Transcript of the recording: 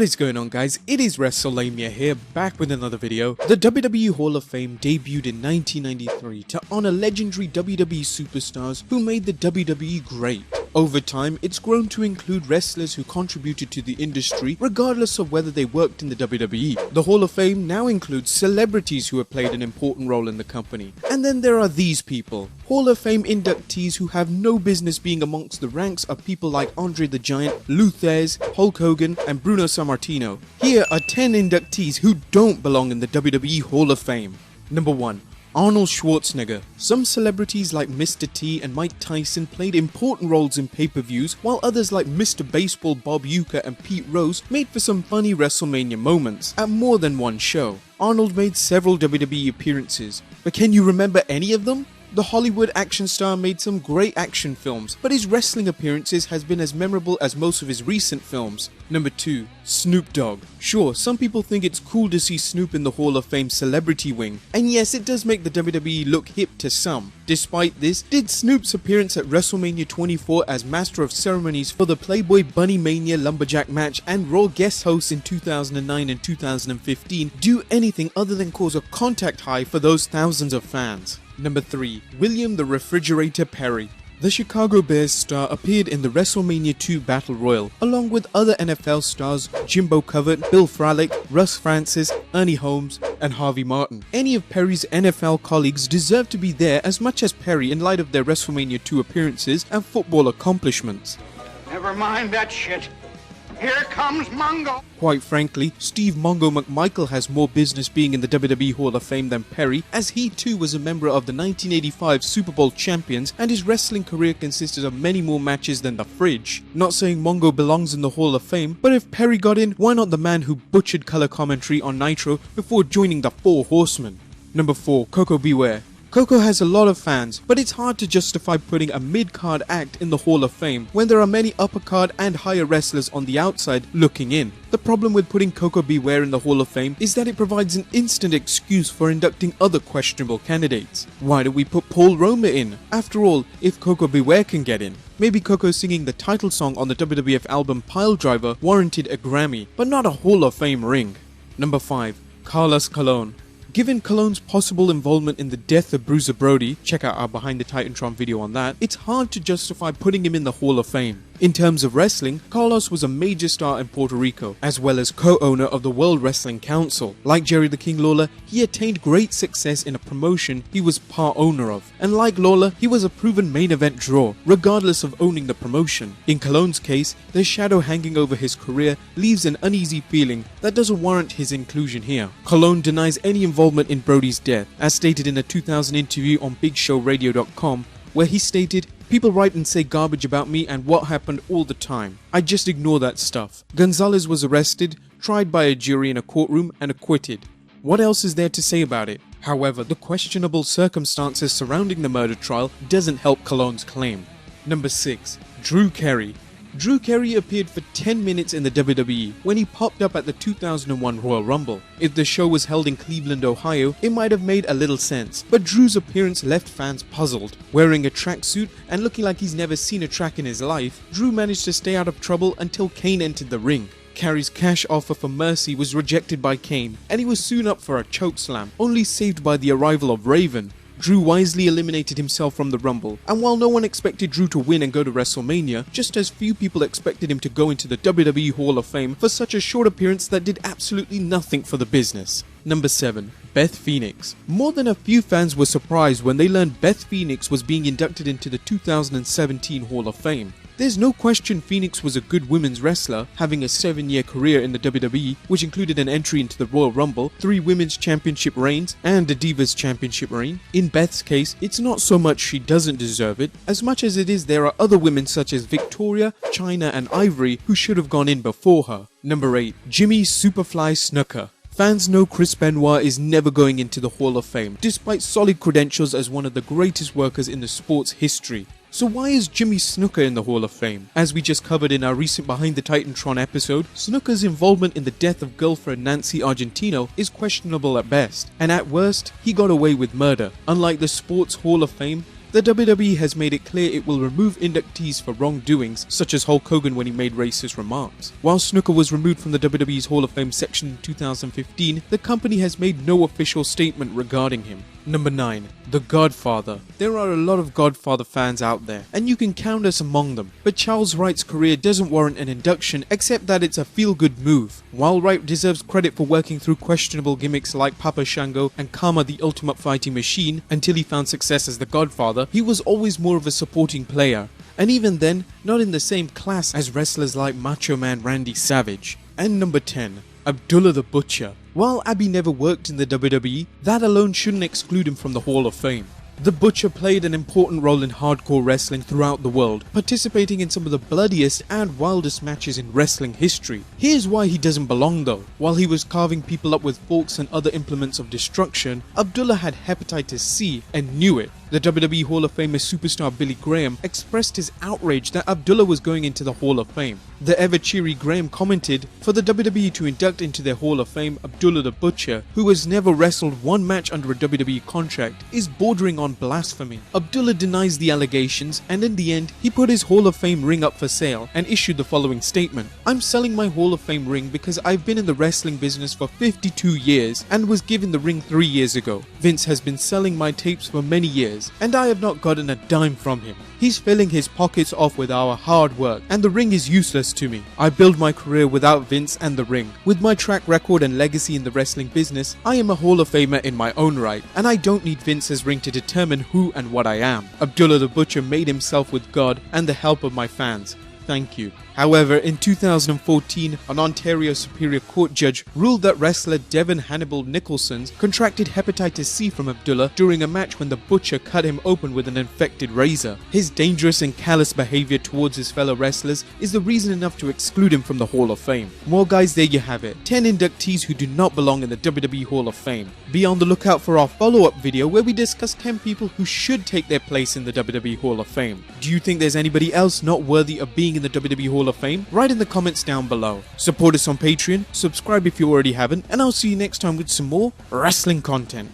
What is going on, guys? It is Wrestlemania here, back with another video. The WWE Hall of Fame debuted in 1993 to honor legendary WWE superstars who made the WWE great. Over time, it's grown to include wrestlers who contributed to the industry regardless of whether they worked in the WWE. The Hall of Fame now includes celebrities who have played an important role in the company. And then there are these people. Hall of Fame inductees who have no business being amongst the ranks are people like Andre the Giant, Luthez, Hulk Hogan, and Bruno Sammartino. Here are 10 inductees who don't belong in the WWE Hall of Fame. Number 1. Arnold Schwarzenegger. Some celebrities like Mr. T and Mike Tyson played important roles in pay-per-views, while others like Mr. Baseball Bob Uecker and Pete Rose made for some funny WrestleMania moments at more than one show. Arnold made several WWE appearances, but can you remember any of them? The Hollywood action star made some great action films, but his wrestling appearances has been as memorable as most of his recent films. Number 2. Snoop Dogg. Sure, some people think it's cool to see Snoop in the Hall of Fame celebrity wing, and yes, it does make the WWE look hip to some. Despite this, did Snoop's appearance at WrestleMania 24 as Master of Ceremonies for the Playboy Bunny Mania Lumberjack match and Raw guest host in 2009 and 2015 do anything other than cause a contact high for those thousands of fans? Number 3. William the Refrigerator Perry. The Chicago Bears star appeared in the WrestleMania 2 Battle Royal, along with other NFL stars Jimbo Covert, Bill Fralick, Russ Francis, Ernie Holmes, and Harvey Martin. Any of Perry's NFL colleagues deserve to be there as much as Perry in light of their WrestleMania 2 appearances and football accomplishments. Never mind that shit. Here comes Mongo! Quite frankly, Steve Mongo McMichael has more business being in the WWE Hall of Fame than Perry, as he too was a member of the 1985 Super Bowl champions and his wrestling career consisted of many more matches than the fridge. Not saying Mongo belongs in the Hall of Fame, but if Perry got in, why not the man who butchered color commentary on Nitro before joining the Four Horsemen? Number 4. Coco Beware. Coco has a lot of fans, but it's hard to justify putting a mid-card act in the Hall of Fame when there are many upper-card and higher wrestlers on the outside looking in. The problem with putting Coco Beware in the Hall of Fame is that it provides an instant excuse for inducting other questionable candidates. Why do we put Paul Roma in? After all, if Coco Beware can get in, maybe Coco singing the title song on the WWF album Piledriver warranted a Grammy, but not a Hall of Fame ring. Number 5. Carlos Colon. Given Colon's possible involvement in the death of Bruiser Brody, check out our Behind the Titantron video on that, it's hard to justify putting him in the Hall of Fame. In terms of wrestling, Carlos was a major star in Puerto Rico, as well as co-owner of the World Wrestling Council. Like Jerry the King Lawler, he attained great success in a promotion he was part owner of, and like Lawler, he was a proven main event draw, regardless of owning the promotion. In Colon's case, the shadow hanging over his career leaves an uneasy feeling that doesn't warrant his inclusion here. Colon denies any involvement in Brody's death, as stated in a 2000 interview on BigShowRadio.com, where he stated, "People write and say garbage about me and what happened all the time. I just ignore that stuff. Gonzalez was arrested, tried by a jury in a courtroom, and acquitted. What else is there to say about it?" However, the questionable circumstances surrounding the murder trial doesn't help Colon's claim. Number 6. Drew Carey. Drew Carey appeared for 10 minutes in the WWE when he popped up at the 2001 Royal Rumble. If the show was held in Cleveland, Ohio, it might have made a little sense, but Drew's appearance left fans puzzled. Wearing a tracksuit and looking like he's never seen a track in his life, Drew managed to stay out of trouble until Kane entered the ring. Carey's cash offer for mercy was rejected by Kane, and he was soon up for a chokeslam, only saved by the arrival of Raven. Drew wisely eliminated himself from the Rumble, and while no one expected Drew to win and go to WrestleMania, just as few people expected him to go into the WWE Hall of Fame for such a short appearance that did absolutely nothing for the business. Number 7. Beth Phoenix. More than a few fans were surprised when they learned Beth Phoenix was being inducted into the 2017 Hall of Fame. There's no question Phoenix was a good women's wrestler, having a 7-year career in the WWE, which included an entry into the Royal Rumble, 3 women's championship reigns, and a Divas championship reign. In Beth's case, it's not so much she doesn't deserve it, as much as it is there are other women such as Victoria, Chyna, and Ivory who should have gone in before her. Number 8. Jimmy Superfly Snuka. Fans know Chris Benoit is never going into the Hall of Fame, despite solid credentials as one of the greatest workers in the sport's history. So why is Jimmy Snuka in the Hall of Fame? As we just covered in our recent Behind the Titantron episode, Snuka's involvement in the death of girlfriend Nancy Argentino is questionable at best, and at worst, he got away with murder. Unlike the Sports Hall of Fame, The WWE has made it clear it will remove inductees for wrongdoings, such as Hulk Hogan when he made racist remarks. While Snuka was removed from the WWE's Hall of Fame section in 2015, the company has made no official statement regarding him. Number 9. The Godfather. There are a lot of Godfather fans out there, and you can count us among them, but Charles Wright's career doesn't warrant an induction except that it's a feel-good move. While Wright deserves credit for working through questionable gimmicks like Papa Shango and Kama the Ultimate Fighting Machine until he found success as the Godfather, he was always more of a supporting player, and even then, not in the same class as wrestlers like Macho Man Randy Savage. And number 10. Abdullah the Butcher. While Abby never worked in the WWE, that alone shouldn't exclude him from the Hall of Fame. The Butcher played an important role in hardcore wrestling throughout the world, participating in some of the bloodiest and wildest matches in wrestling history. Here's why he doesn't belong though. While he was carving people up with forks and other implements of destruction, Abdullah had hepatitis C and knew it. The WWE Hall of Famer superstar Billy Graham expressed his outrage that Abdullah was going into the Hall of Fame. The ever-cheery Graham commented, for the WWE to induct into their Hall of Fame Abdullah the Butcher, who has never wrestled one match under a WWE contract, is bordering on blasphemy. Abdullah denies the allegations, and in the end, he put his Hall of Fame ring up for sale and issued the following statement. I'm selling my Hall of Fame ring because I've been in the wrestling business for 52 years and was given the ring 3 years ago. Vince has been selling my tapes for many years, and I have not gotten a dime from him. He's filling his pockets off with our hard work, and the ring is useless to me. I built my career without Vince and the ring. With my track record and legacy in the wrestling business, I am a Hall of Famer in my own right, and I don't need Vince's ring to determine who and what I am. Abdullah the Butcher made himself with God and the help of my fans. Thank you. However, in 2014, an Ontario Superior Court judge ruled that wrestler Devon Hannibal Nicholson contracted hepatitis C from Abdullah during a match when the Butcher cut him open with an infected razor. His dangerous and callous behavior towards his fellow wrestlers is the reason enough to exclude him from the Hall of Fame. Well guys, there you have it. 10 inductees who do not belong in the WWE Hall of Fame. Be on the lookout for our follow-up video where we discuss 10 people who should take their place in the WWE Hall of Fame. Do you think there's anybody else not worthy of being in the WWE Hall of Fame? Write in the comments down below. Support us on Patreon, subscribe if you already haven't, and I'll see you next time with some more wrestling content.